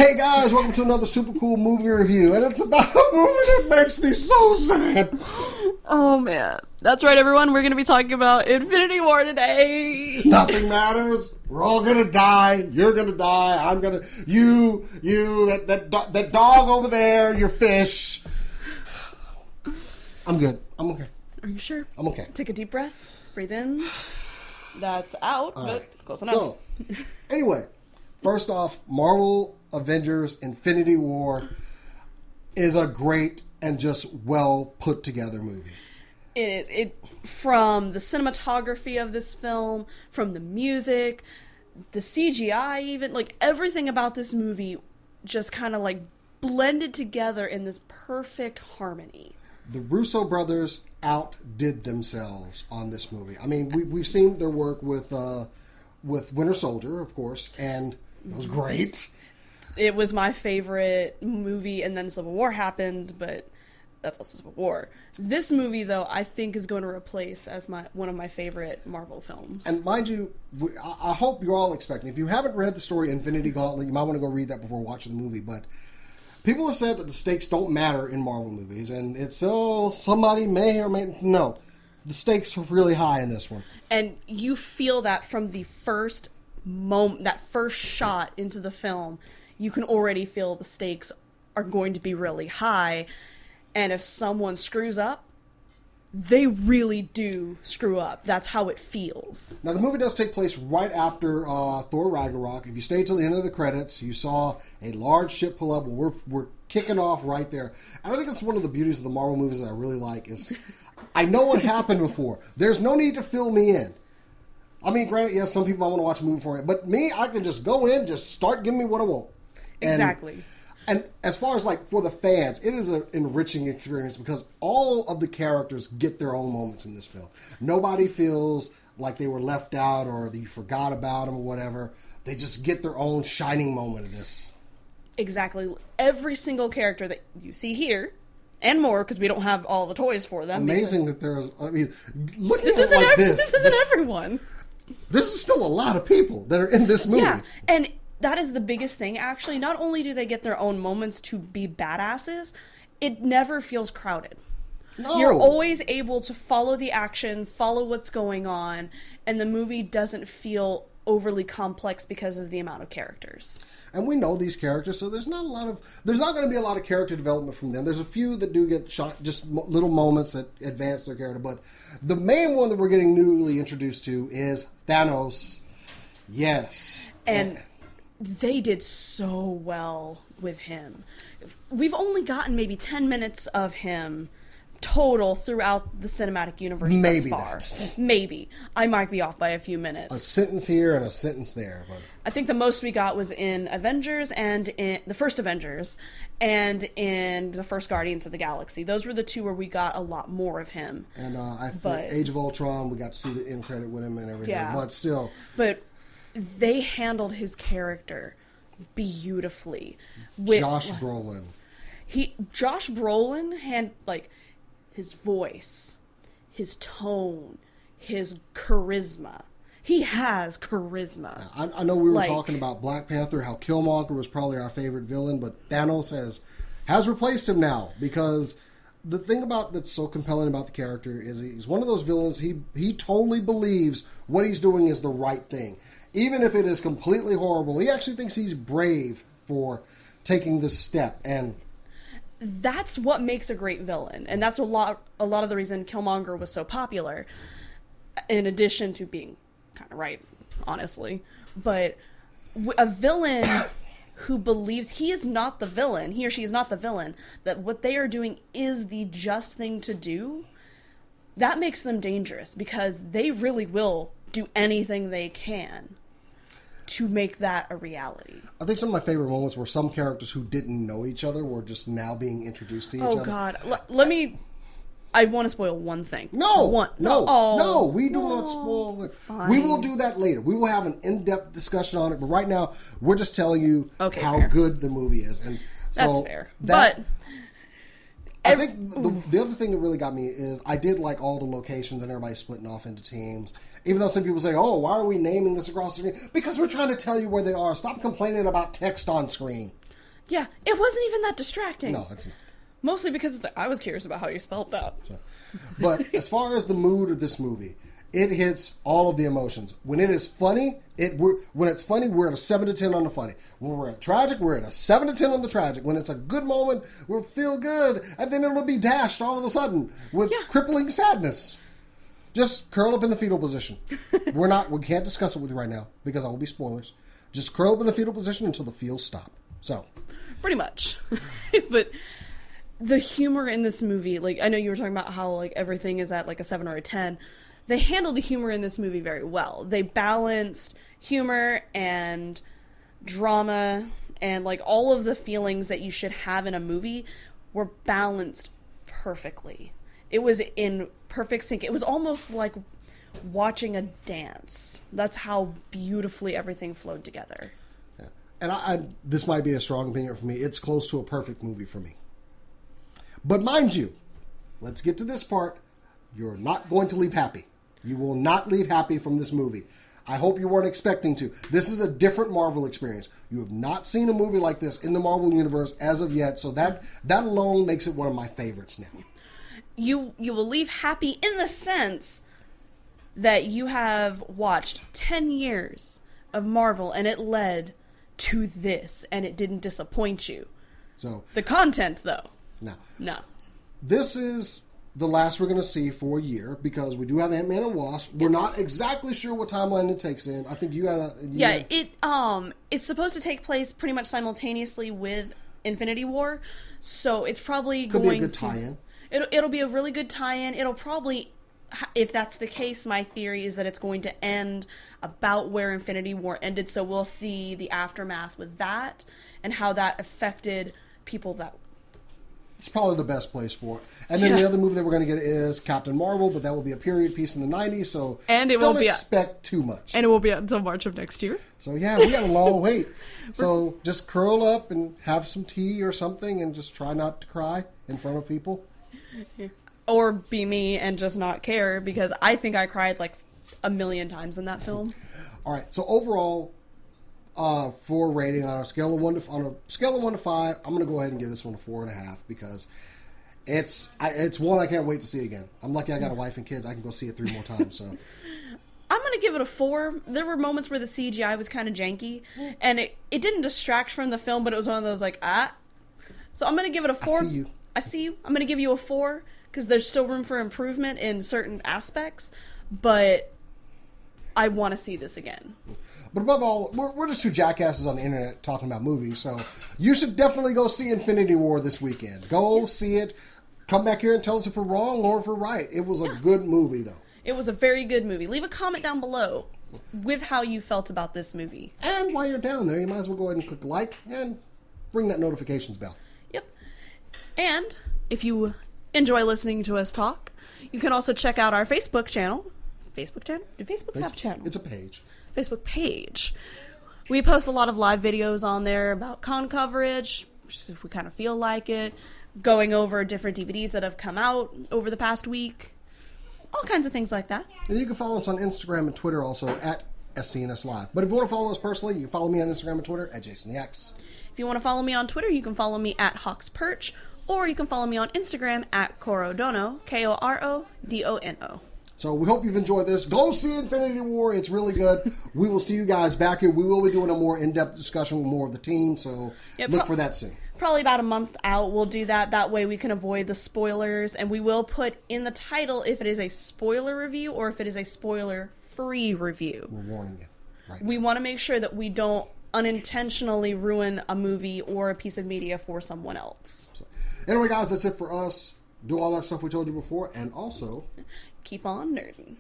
Hey guys, welcome to another super cool movie review, and it's about a movie that makes me so sad. Oh man. That's right, everyone. We're going to be talking about Infinity War today. Nothing matters. We're all gonna die. You're gonna die. I'm gonna... that dog over there, your fish. I'm good. I'm okay. Are you sure? I'm okay. Take a deep breath. Breathe in. That's out, All but right. close enough. So, anyway, first off, Marvel Avengers Infinity War is a great and just well put together movie. It is. From the cinematography of this film, from the music, the CGI even, like everything about this movie just kind of like blended together in this perfect harmony. The Russo brothers outdid themselves on this movie. I mean, we've seen their work with Winter Soldier, of course, and it was great. It was my favorite movie, and then Civil War happened, but that's also Civil War. This movie, though, I think is going to replace as one of my favorite Marvel films. And mind you, I hope you're all expecting. If you haven't read the story Infinity Gauntlet, you might want to go read that before watching the movie. But people have said that the stakes don't matter in Marvel movies, and it's somebody may or may no. The stakes are really high in this one, and you feel that from the first moment, that first shot into the film. You can already feel the stakes are going to be really high. And if someone screws up, they really do screw up. That's how it feels. Now, the movie does take place right after Thor Ragnarok. If you stay till the end of the credits, you saw a large ship pull up. We're kicking off right there. And I think that's one of the beauties of the Marvel movies that I really like is I know what happened before. There's no need to fill me in. I mean, granted, yes, some people I want to watch a movie for it. But me, I can just go in, just start giving me what I want. Exactly. And as far as like for the fans, it is an enriching experience because all of the characters get their own moments in this film. Nobody feels like they were left out or that you forgot about them or whatever. They just get their own shining moment of this. Exactly. Every single character that you see here, and more because we don't have all the toys for them. Amazing that there's. I mean, looking this at isn't it like this isn't everyone. This is still a lot of people that are in this movie. Yeah, and that is the biggest thing, actually. Not only do they get their own moments to be badasses, it never feels crowded. No. You're always able to follow the action, follow what's going on, and the movie doesn't feel overly complex because of the amount of characters. And we know these characters, so there's not going to be a lot of character development from them. There's a few that do get shot, just little moments that advance their character. But the main one that we're getting newly introduced to is Thanos. Yes. And they did so well with him. We've only gotten maybe 10 minutes of him total throughout the cinematic universe thus far. Maybe. I might be off by a few minutes. A sentence here and a sentence there. But I think the most we got was in Avengers and in the first Avengers and in the first Guardians of the Galaxy. Those were the two where we got a lot more of him. And Age of Ultron, we got to see the end credit with him and everything. Yeah. But still. But they handled his character beautifully. Josh Brolin. Josh Brolin his voice, his tone, his charisma. He has charisma. I know we were talking about Black Panther, how Killmonger was probably our favorite villain, but Thanos has replaced him now because the thing that's so compelling about the character is he's one of those villains. He totally believes what he's doing is the right thing, even if it is completely horrible. He actually thinks he's brave for taking this step, and that's what makes a great villain, and that's a lot of the reason Killmonger was so popular, in addition to being kind of right, honestly. But a villain who believes he is not the villain, he or she is not the villain, that what they are doing is the just thing to do, that makes them dangerous, because they really will do anything they can to make that a reality. I think some of my favorite moments were some characters who didn't know each other were just now being introduced to each other. Oh, God. I want to spoil one thing. No, we do No. not spoil it. Fine. We will do that later. We will have an in-depth discussion on it, but right now, we're just telling you how fair. good the movie is. And so that's fair. But I think the other thing that really got me is I did like all the locations and everybody splitting off into teams. Even though some people say, oh, why are we naming this across the screen? Because we're trying to tell you where they are. Stop complaining about text on screen. Yeah, it wasn't even that distracting. No, it's not. Mostly because I was curious about how you spelled that. But as far as the mood of this movie, it hits all of the emotions. When it is funny, when it's funny, we're at a 7 to 10 on the funny. When we're at tragic, we're at a 7 to 10 on the tragic. When it's a good moment, we'll feel good, and then it'll be dashed all of a sudden with crippling sadness. Just curl up in the fetal position. We can't discuss it with you right now because I will be spoilers. Just curl up in the fetal position until the feels stop. So, pretty much. But the humor in this movie, like, I know you were talking about how, like, everything is at, like, a 7 or a 10. They handled the humor in this movie very well. They balanced humor and drama and, like, all of the feelings that you should have in a movie were balanced perfectly. It was in perfect sync. It was almost like watching a dance. That's how beautifully everything flowed together. Yeah. And this might be a strong opinion for me. It's close to a perfect movie for me. But mind you, let's get to this part. You're not going to leave happy. You will not leave happy from this movie. I hope you weren't expecting to. This is a different Marvel experience. You have not seen a movie like this in the Marvel Universe as of yet, so that alone makes it one of my favorites now. You will leave happy in the sense that you have watched 10 years of Marvel and it led to this and it didn't disappoint you. So the content, though. No. This is the last we're going to see for a year because we do have Ant-Man and Wasp. We're not exactly sure what timeline it takes in. I think it's supposed to take place pretty much simultaneously with Infinity War, so it's probably could be a good tie-in. It'll be a really good tie-in. It'll probably, if that's the case, my theory is that it's going to end about where Infinity War ended, so we'll see the aftermath with that and how that affected people that... It's probably the best place for it. And then the other movie that we're going to get is Captain Marvel, but that will be a period piece in the 90s, so don't expect too much. And it won't be out until March of next year. So yeah, we got a long wait. So just curl up and have some tea or something and just try not to cry in front of people. Or be me and just not care, because I think I cried like a million times in that film. All right, so overall... for rating on a scale of 1 to 5, I'm going to go ahead and give this one a 4.5 because it's one I can't wait to see again. I'm lucky I got a wife and kids. I can go see it 3 more times. So I'm going to give it a 4. There were moments where the CGI was kind of janky, and it didn't distract from the film, but it was one of those like So I'm going to give it a 4. I see you. I'm going to give you a 4 because there's still room for improvement in certain aspects, but I want to see this again. But above all, we're just two jackasses on the internet talking about movies, so you should definitely go see Infinity War this weekend. Go see it. Come back here and tell us if we're wrong or if we're right. It was a good movie, though. It was a very good movie. Leave a comment down below with how you felt about this movie. And while you're down there, you might as well go ahead and click like and ring that notifications bell. Yep. And if you enjoy listening to us talk, you can also check out our Facebook channel. Facebook channel? Do Facebooks have a channel? It's a page. Facebook page. We post a lot of live videos on there about con coverage, just if we kind of feel like it, going over different DVDs that have come out over the past week, all kinds of things like that. And you can follow us on Instagram and Twitter also at SCNS Live. But if you want to follow us personally, you can follow me on Instagram and Twitter at JasonTheX. If you want to follow me on Twitter, you can follow me at HawksPerch, or you can follow me on Instagram at Korodono, Korodono. So we hope you've enjoyed this. Go see Infinity War. It's really good. We will see you guys back here. We will be doing a more in-depth discussion with more of the team, so look for that soon. Probably about a month out we'll do that. That way we can avoid the spoilers, and we will put in the title if it is a spoiler review or if it is a spoiler-free review. We're warning you. Right. We want to make sure that we don't unintentionally ruin a movie or a piece of media for someone else. So, anyway, guys, that's it for us. Do all that stuff we told you before, and also... keep on nerding.